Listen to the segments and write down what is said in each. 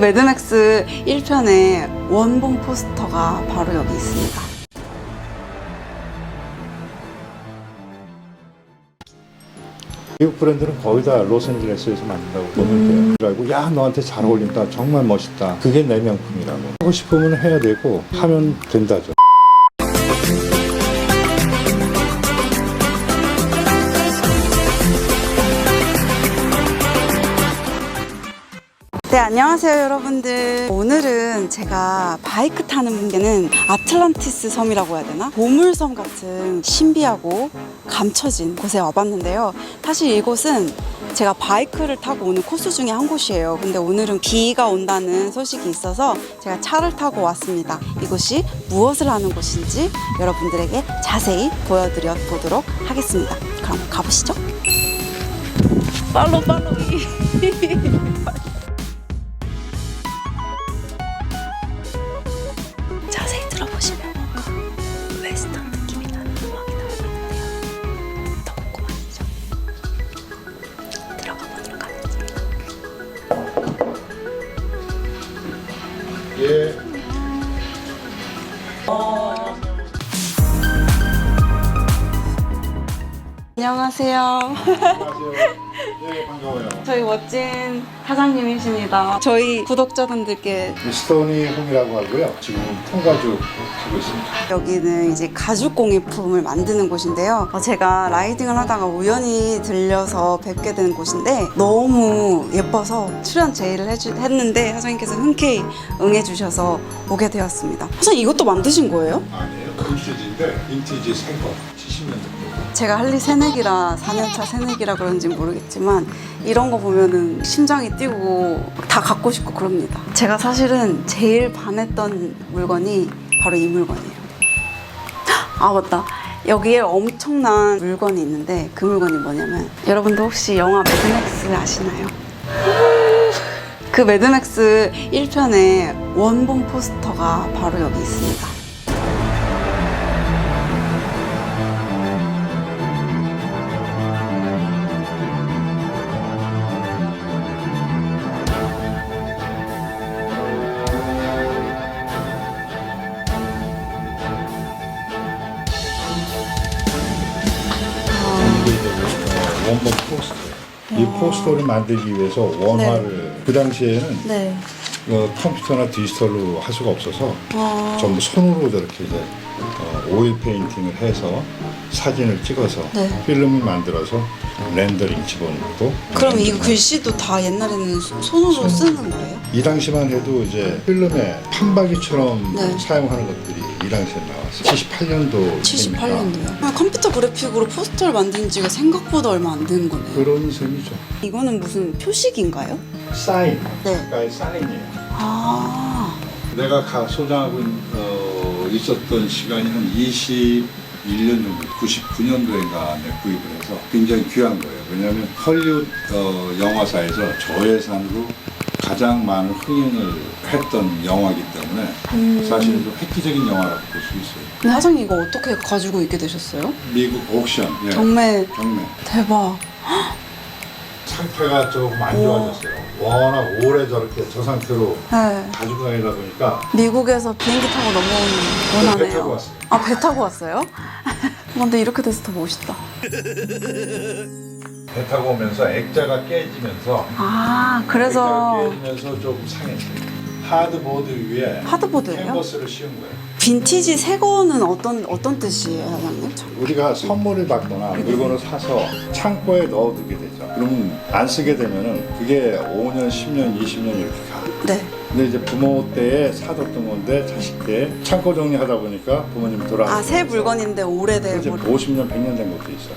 매드맥스 1편의 원본 포스터가 바로 여기 있습니다. 미국 브랜드는 거의 다 로스앤젤레스에서 만든다고 보면 돼요. 그리고 야 너한테 잘 어울린다, 정말 멋있다, 그게 내 명품이라고. 하고 싶으면 해야 되고 하면 된다죠. 네, 안녕하세요 여러분들. 오늘은 제가 바이크 타는 분께는 아틀란티스 섬이라고 해야 되나? 보물섬 같은 신비하고 감춰진 곳에 와봤는데요. 사실 이곳은 제가 바이크를 타고 오는 코스 중에 한 곳이에요. 근데 오늘은 비가 온다는 소식이 있어서 제가 차를 타고 왔습니다. 이곳이 무엇을 하는 곳인지 여러분들에게 자세히 보여드려 보도록 하겠습니다. 그럼 가보시죠. 팔로우. 자세히 들어보시면 뭔가 웨스턴 느낌이 나는 음악이 나오고 있는데요. 더 궁금하시죠? 들어가 보도록 하겠습니다. 예. 안녕하세요. 안녕하세요. 예, 반가워요. 저희 멋진 사장님이십니다. 저희 구독자분들께 스토니 홈이라고 하고요. 지금 통가죽 하고 있습니다. 여기는 이제 가죽 공예품을 만드는 곳인데요. 제가 라이딩을 하다가 우연히 들려서 뵙게 된 곳인데 너무 예뻐서 출연 제의를 했는데 사장님께서 흔쾌히 응해주셔서 오게 되었습니다. 사장님 이것도 만드신 거예요? 아니에요. 빈티지인데 빈티지 새거 70년대. 제가 할리 새내기라 4년차 새내기라 그런지 모르겠지만 이런 거 보면은 심장이 뛰고 다 갖고 싶고 그럽니다. 제가 사실은 제일 반했던 물건이 바로 이 물건이에요. 아 맞다, 여기에 엄청난 물건이 있는데 그 물건이 뭐냐면 여러분들 혹시 영화 매드맥스 아시나요? 그 매드맥스 1편의 원본 포스터가 바로 여기 있습니다. 원본 포스터. 이 포스터를 만들기 위해서 원화를 그 당시에는 네. 컴퓨터나 디지털로 할 수가 없어서 전부 손으로 저렇게 이제 오일 페인팅을 해서 사진을 찍어서 네. 필름을 만들어서 렌더링 집어넣고. 그럼 이 글씨도 다 옛날에는 손으로 쓰는 거예요? 이 당시만 해도 이제 필름에 판박이처럼 네. 사용하는 것들이 이 당시에 나왔어요. 78년도. 78년도요? 컴퓨터 그래픽으로 포스터를 만든 지가 생각보다 얼마 안 된 거네요. 그런 셈이죠. 이거는 무슨 표식인가요? 사인. 네. 작가의 사인이에요. 아, 내가 소장하고 있었던 시간이 한 21년 정도, 99년도인가 구입을 해서 굉장히 귀한 거예요. 왜냐하면 헐리우드 영화사에서 저예산으로 가장 많은 흥행을 했던 영화이기 때문에 사실은 좀 획기적인 영화라고 볼 수 있어요. 근데 사장님 이거 어떻게 가지고 있게 되셨어요? 미국 옥션. 예. 경매. 경매. 대박. 상태가 조금 안 좋아졌어요. 워낙 오래 저렇게 저 상태로 네. 가지고 다니다 보니까. 미국에서 비행기 타고 넘어온 원하네요. 배 타고 왔어요. 아, 배 타고 왔어요? 근데 이렇게 돼서 더 멋있다. 배 타고 오면서 액자가 깨지면서 아, 그래서 깨지면서 조금 상했어요. 하드보드 위에 하드보드예요? 캔버스를 씌운 거예요. 빈티지 새 거는 어떤 뜻이에요, 사장님? 우리가 선물을 받거나 물건을 사서 창고에 넣어두게 되죠. 그러면 안 쓰게 되면은 그게 5년, 10년, 20년 이렇게 가. 네. 근데 이제 부모 때에 사뒀던 건데 자식 때 창고 정리하다 보니까 부모님 돌아가시고. 아, 새 물건인데 오래돼 이제 버려. 50년, 100년 된 것도 있어요.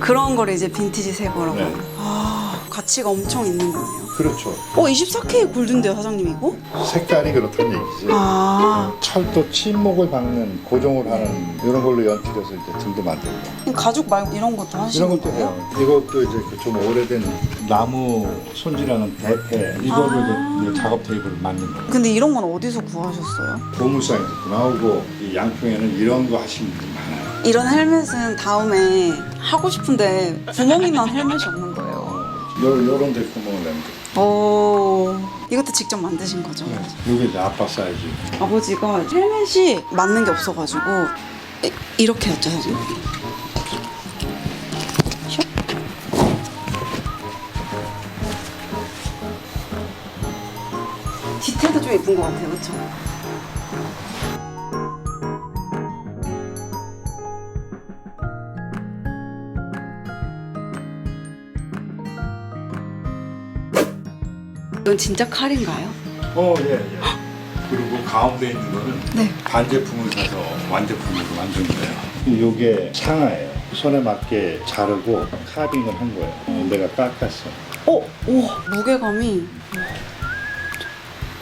그런 거를 이제 빈티지 새 거라고. 네. 아, 가치가 엄청 있는 거네요. 그렇죠. 24K 골드인데요, 사장님 이거? 색깔이 그렇다는 얘기지. 아, 철도 침목을 박는 고정을 하는 이런 걸로 연출해서 이제 등도 만들고. 가죽 말고 이런 것도 하시는 이런 것도 거예요? 해요. 이것도 이제 좀 오래된 나무 손질하는 대패 이거를 이제 작업 테이블을 만든 거예요. 근데 이런 건 어디서 구하셨어요? 보물상에서도 나오고 이 양평에는 이런 거 하시는 분들 많아요. 이런 헬멧은 다음에 하고 싶은데 구멍이 난 헬멧이 없는 거예요. 요런 데 구멍을 내면 돼. 오, 이것도 직접 만드신 거죠? 이게 이제 아빠 사이즈. 아버지가 헬멧이 맞는 게 없어가지고 이렇게 했죠, 사실. 슉. 디테일도 좀 예쁜 것 같아요, 그렇죠? 이건 진짜 칼인가요? 예. 그리고 가운데 있는 거는 네. 반제품을 사서 완제품으로 만든 거예요. 이게 상하예요. 손에 맞게 자르고 카빙을 한 거예요. 내가 깎았어. 오, 무게감이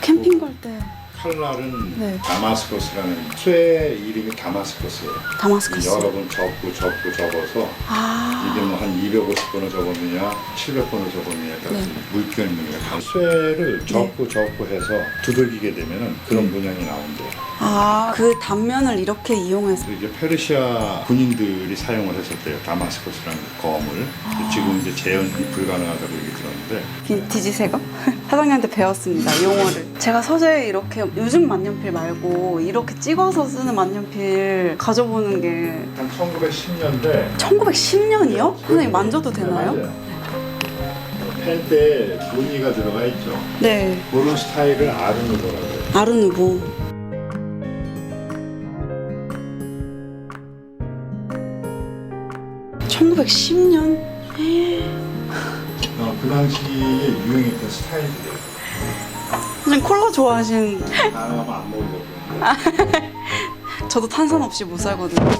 캠핑 갈 때 칼날은 네. 다마스커스라는 쇠 이름이 다마스커스예요. 다마스커스. 여러 번 접어서 아, 이게 뭐 한 250번을 접었느냐 700번을 접었느냐에 따라서 네. 물결 있는 거예요. 쇠를 접고 해서 두들기게 되면은 그런 문양이 나온대요. 아, 그 단면을 이렇게 이용해서. 그래서 이제 페르시아 군인들이 사용을 했었대요. 다마스커스라는 검을. 지금 이제 재현이 불가능하다고 얘기 들었는데 빈티지 새거? 사장님한테 배웠습니다, 용어를. 제가 서재에 이렇게 요즘 만년필 말고 이렇게 찍어서 쓰는 만년필 가져보는 게 한 1910년대 1910년이요? 선생님 만져도 되나요? 펜때 무늬가 들어가 있죠. 네. 그런 스타일을 아르누보라고 해요. 아르누보. (1910년) 그 당시에 유행했던 스타일이에요. 선생님 콜라 좋아하신. 나가면 안 먹으려고. 저도 탄산 없이 못 살거든요.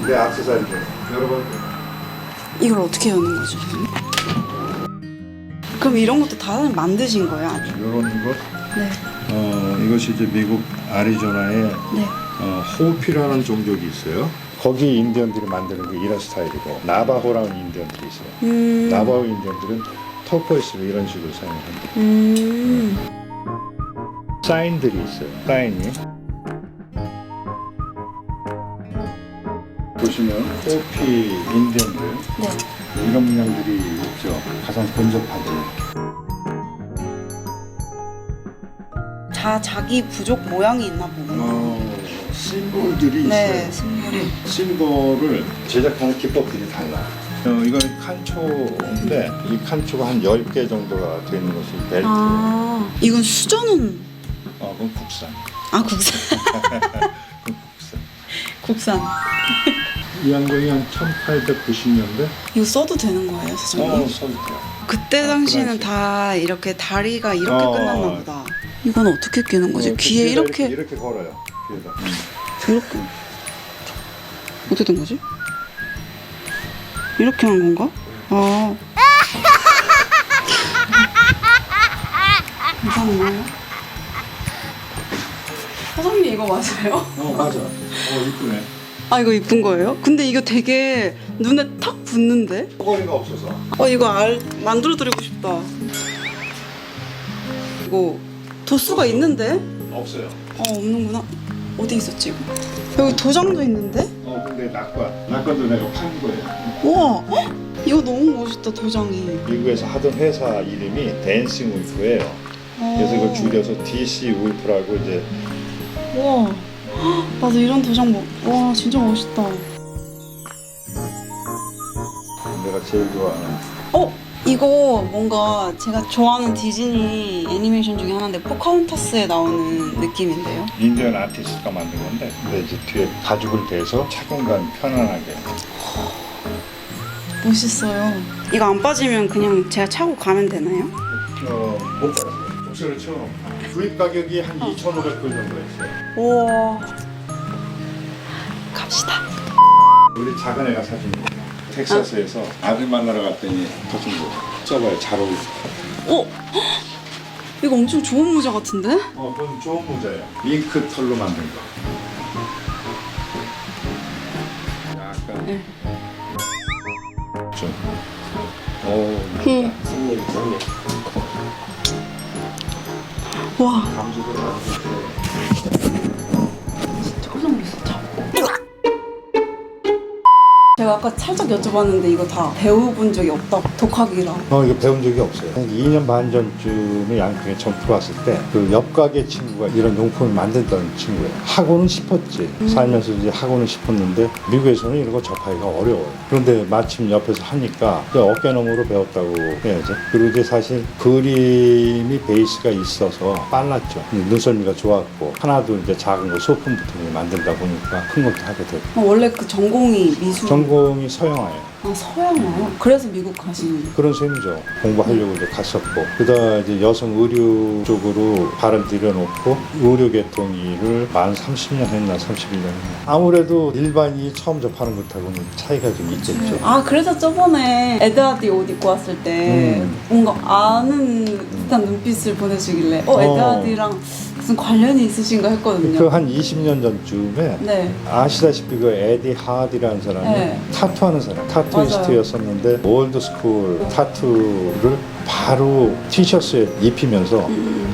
내 액세서리죠. 여러분. 이걸 어떻게 여는 거죠? 그럼 이런 것도 다 만드신 거예요? 아니면? 이런 것. 네. 이것이 이제 미국 아리조나에 네. 호피라는 종족이 있어요. 거기 인디언들이 만드는 게 이런 스타일이고 나바호라는 인디언들이 있어요. 나바호 인디언들은 터코이스를 이런 식으로 사용합니다. 사인들이 있어요. 사인이 보시면 호피 인디언들 네. 이런 문양들이 있죠. 가장 근접하죠. 자기 부족 모양이 있나 보구나. 심볼들이 네, 있어요. 심볼이. 심볼을 제작하는 기법들이 달라. 이건 칸초인데 이 칸초가 한 10개 정도가 되는 것이 벨트. 아, 이건 수저는. 그건 국산. 아, 국산. 그건 국산. 국산. 이 안경이 한 1890년대? 이거 써도 되는 거예요, 사장님? 써도 돼요. 그때 당시에는 그 당시. 다 이렇게 다리가 이렇게 끝났나 보다. 이건 어떻게 끼는 거지? 귀에 이렇게. 이렇게 걸어요. 귀에다. 이렇게. 어떻게 된 거지? 이렇게 한 건가? 아. 이상해요. 사장님 이거 맞아요? 맞아. 이쁘네. 아, 이거 이쁜 거예요? 근데 이거 되게 눈에 탁 붙는데? 허거리가 없어서. 이거 만들어 드리고 싶다. 이거 도수가 있는데? 없어요. 없는구나. 어디 있었지 이거? 여기 도장도 있는데? 근데 낙과도 내가 판 거예요. 우와, 헉! 이거 너무 멋있다, 도장이. 미국에서 하던 회사 이름이 댄싱 울프예요. 그래서 이걸 줄여서 DC 울프라고 이제. 우와, 헉, 나도 이런 도장 와, 진짜 멋있다. 내가 제일 좋아하는. 이거 뭔가 제가 좋아하는 디즈니 애니메이션 중에 하나인데 포카혼타스에 나오는 느낌인데요. 인디언 아티스트가 만든 건데, 근데 이제 뒤에 가죽을 대서 착용감 편안하게. 멋있어요. 이거 안 빠지면 그냥 제가 차고 가면 되나요? 못 받았어요. 복수를 채워. 구입 가격이 한 2,500불 정도 했어요. 우와, 갑시다. 우리 작은 애가 사준 거. 텍사스에서 아들 만나러 갔더니 사준 거. 써봐요. 잘 어울려. 헉, 이거 엄청 좋은 모자 같은데? 그건 좋은 모자예요. 잉크 털로 만든 거. 약간 네. 좀. 와, 감수도 나는데 제가 아까 살짝 여쭤봤는데 이거 다 배워본 적이 없다고, 독학이라. 이거 배운 적이 없어요. 한 2년 반 전쯤에 양평에 처음 들어왔을 때 그 옆 가게 친구가 이런 용품을 만든다는 친구예요. 하고는 싶었지. 살면서 이제 하고는 싶었는데 미국에서는 이런 거 접하기가 어려워요. 그런데 마침 옆에서 하니까 이제 어깨너머로 배웠다고 해야죠. 그리고 이제 사실 그림이 베이스가 있어서 빨랐죠. 눈썰미가 좋았고 하나도 이제 작은 거 소품부터 만들다 보니까 큰 것도 하게 되고. 원래 그 전공이 미술. 전공이 서영화예요. 아, 서양화요? 그래서 미국 가시는. 그런 셈이죠. 공부하려고 이제 갔었고, 그다음 이제 여성 의류 쪽으로 발을 들여놓고 의료 계통 일을 만 30년 했나 31년 했나. 아무래도 일반인이 처음 접하는 것하고는 차이가 좀 있겠죠. 아, 그래서 저번에 에드하디 옷 입고 왔을 때 뭔가 아는 듯한 눈빛을 보내주길래 에드하디랑 무슨 관련이 있으신가 했거든요. 그 한 20년 전쯤에 네. 아시다시피 그 에디 하디라는 사람이 네. 타투하는 사람, 타투이스트였었는데 올드스쿨 타투를 바로 티셔츠에 입히면서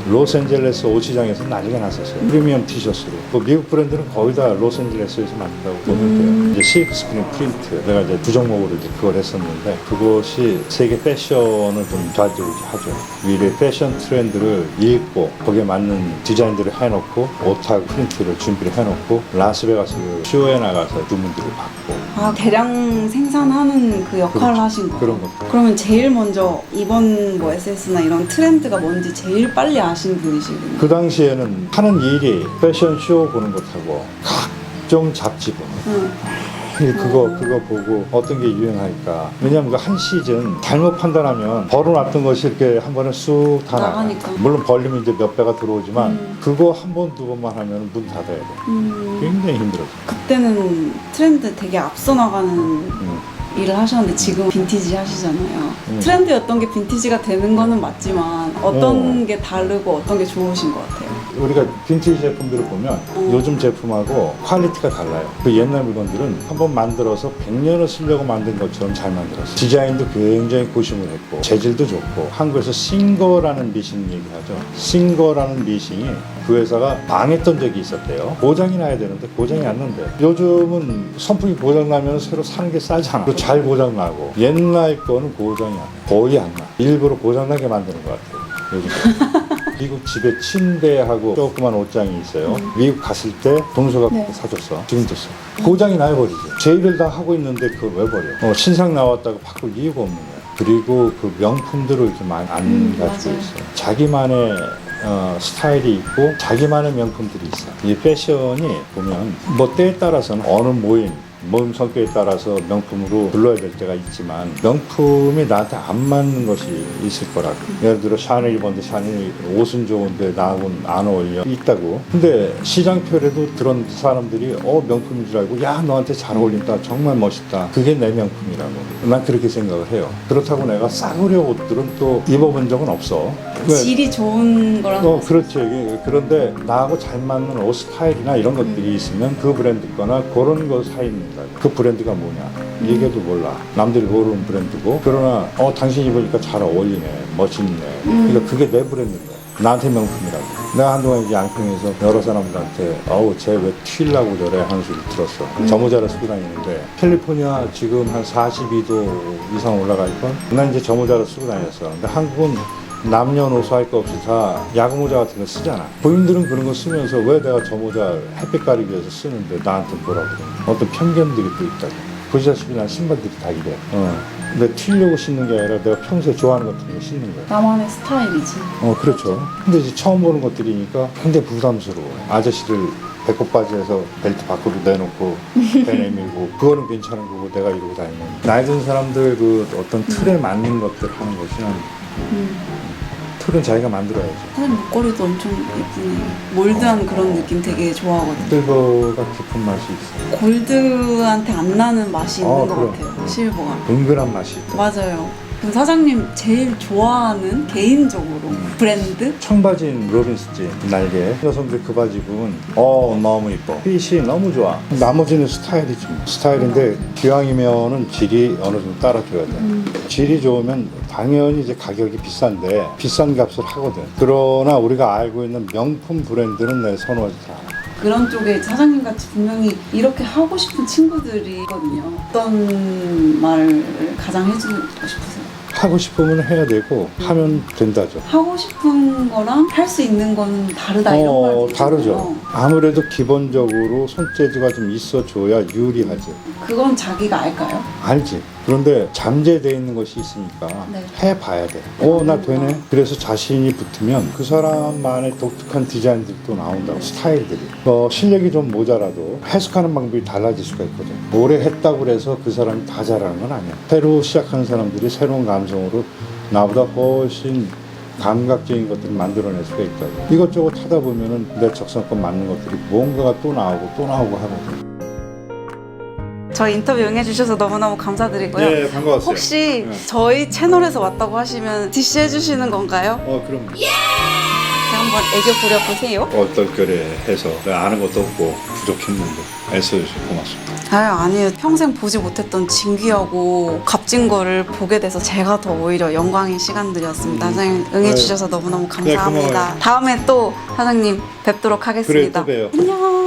로스앤젤레스 옷시장에서 난리가 났었어요. 프리미엄 티셔츠로. 그 미국 브랜드는 거의 다 로스앤젤레스에서 만든다고 보면 돼요. 이제 실크 스크린 프린트. 내가 이제 두 종목으로 이제 그걸 했었는데 그것이 세계 패션을 좀 좌지우지하죠. 미래 패션 트렌드를 읽고 거기에 맞는 디자인들을 해놓고 옷하고 프린트를 준비를 해놓고 라스베가스 쇼에 나가서 주문들을 받고. 아, 대량 생산하는 그 역할을 그렇죠. 하신 거예요? 그런 거. 그러면 제일 먼저 이번 뭐 SS나 이런 트렌드가 뭔지 제일 빨리 아시는 분이시겠네요. 그 당시에는 하는 일이 패션쇼 보는 것하고 각종 잡지 보는 그거 보고 어떤 게 유행할까. 왜냐면 그 한 시즌 잘못 판단하면 벌어놨던 것이 이렇게 한 번에 쑥 다 나가니까. 물론 벌리면 이제 몇 배가 들어오지만 그거 한 번, 두 번만 하면 문 닫아야 돼. 굉장히 힘들었어. 그때는 트렌드 되게 앞서 나가는 일을 하셨는데 지금 빈티지 하시잖아요. 트렌드였던 게 빈티지가 되는 거는 맞지만 어떤 게 다르고 어떤 게 좋으신 것 같아요? 우리가 빈티지 제품들을 보면 요즘 제품하고 퀄리티가 달라요. 그 옛날 물건들은 한번 만들어서 100년을 쓰려고 만든 것처럼 잘 만들었어요. 디자인도 굉장히 고심을 했고 재질도 좋고 한국에서 싱거라는 미싱 얘기하죠. 싱거라는 미싱이 그 회사가 망했던 적이 있었대요. 고장이 나야 되는데 고장이 안 난대. 요즘은 선풍기 고장 나면 새로 사는 게 싸잖아. 또 잘 고장 나고 옛날 거는 고장이 안 나. 거의 안 나. 일부러 고장 나게 만드는 것 같아요. 요즘. 미국 집에 침대하고 조그만 옷장이 있어요. 미국 갔을 때 동서가 네. 사줬어. 지금도 써. 고장이 나야 버리지. 제 일을 다 하고 있는데 그걸 왜 버려? 신상 나왔다고 바꿀 이유가 없는 거야. 그리고 그 명품들을 이렇게 많이 안 가지고 맞아요. 있어요. 자기만의 스타일이 있고 자기만의 명품들이 있어. 이 패션이 보면 뭐 때에 따라서는 어느 모임 성격에 따라서 명품으로 불러야 될 때가 있지만 명품이 나한테 안 맞는 것이 있을 거라고. 예를 들어 샤넬 입었는데 샤넬 옷은 좋은데 나하고는 안 어울려 있다고. 근데 시장표에도 그런 사람들이 명품인 줄 알고 야 너한테 잘 어울린다 정말 멋있다 그게 내 명품이라고. 난 그렇게 생각을 해요. 그렇다고 내가 싸구려 옷들은 또 입어본 적은 없어. 질이 좋은 거랑 그렇지. 그런데 나하고 잘 맞는 옷 스타일이나 이런 것들이 있으면 그 브랜드 거나 그런 거 사입니다. 그 브랜드가 뭐냐 얘기해도 몰라. 남들이 모르는 브랜드고 그러나 당신 입으니까 잘 어울리네 멋있네. 그러니까 그게 내 브랜드인 거야. 나한테 명품이라고. 내가 한동안 이제 양평에서 여러 사람들한테 쟤 왜 튀려고 저래 하는 소리 들었어. 저 모자를 쓰고 다니는데 캘리포니아 지금 한 42도 이상 올라갈걸. 난 이제 저 모자를 쓰고 다녔어. 근데 한국은 남녀노소 할 거 없이 다 야구 모자 같은 거 쓰잖아. 본인들은 그런 거 쓰면서 왜 내가 저 모자 햇빛 가리기 위해서 쓰는데 나한테 뭐라 그래. 어떤 편견들이 또 있다고. 보시다시피 난 신발들이 다 이래. 근데 튀려고 신는 게 아니라 내가 평소에 좋아하는 것들을 신는 거야. 나만의 스타일이지. 그렇죠. 근데 이제 처음 보는 것들이니까 굉장히 부담스러워. 아저씨를 배꼽 바지에서 벨트 밖으로 내놓고 빼내밀고 그거는 괜찮은 거고 내가 이러고 다니는. 나이 든 사람들 그 어떤 틀에 맞는 것들 하는 것이 틀은 자기가 만들어야죠. 사실 목걸이도 엄청 예쁘네요. 몰드한 그런 느낌 되게 좋아하거든요. 실버가 깊은 맛이 있어요. 골드한테 안 나는 맛이 있는 것 그럼. 같아요. 실버가. 은근한 맛이 있다. 맞아요. 그럼 사장님 제일 좋아하는 개인적으로 브랜드? 청바지인 로빈스지 날개. 여성들 그 바지 입으면 너무 이뻐. 핏이 너무 좋아. 나머지는 스타일이지. 스타일인데 기왕이면은 질이 어느 정도 따라줘야 돼. 질이 좋으면 당연히 이제 가격이 비싼데 비싼 값을 하거든. 그러나 우리가 알고 있는 명품 브랜드는 내 선호하지 않아. 그런 쪽에 사장님 같이 분명히 이렇게 하고 싶은 친구들이 있거든요. 어떤 말을 가장 해주고 싶으세요? 하고 싶으면 해야 되고 하면 된다죠. 하고 싶은 거랑 할 수 있는 거는 다르다 이런 말도 다르죠. 있잖아요. 아무래도 기본적으로 손재주가 좀 있어줘야 유리하지. 그건 자기가 알까요? 알지. 그런데 잠재되어 있는 것이 있으니까 네. 해봐야 돼. 나 되네. 그래서 자신이 붙으면 그 사람만의 독특한 디자인들도 나온다고, 스타일들이. 실력이 좀 모자라도 해석하는 방법이 달라질 수가 있거든. 오래 했다고 해서 그 사람이 다 잘하는 건 아니야. 새로 시작하는 사람들이 새로운 감성으로 나보다 훨씬 감각적인 것들을 만들어낼 수가 있다고. 이것저것 하다 보면은 내 적성권 맞는 것들이 뭔가가 또 나오고 하거든. 저희 인터뷰 응해주셔서 너무너무 감사드리고요. 네, 반가웠어요. 혹시 네. 저희 채널에서 왔다고 하시면 DC 해주시는 건가요? 그럼. 제가 한번 애교 부려보세요. 얼떨결에 해서 내가 아는 것도 없고 부족했는데 애써주셔서 고맙습니다. 아니에요. 평생 보지 못했던 진귀하고 값진 거를 보게 돼서 제가 더 오히려 영광의 시간들이었습니다. 사장님 응해주셔서 너무너무 감사합니다. 고마워요. 다음에 또 사장님 뵙도록 하겠습니다. 그래, 또 봬요. 안녕.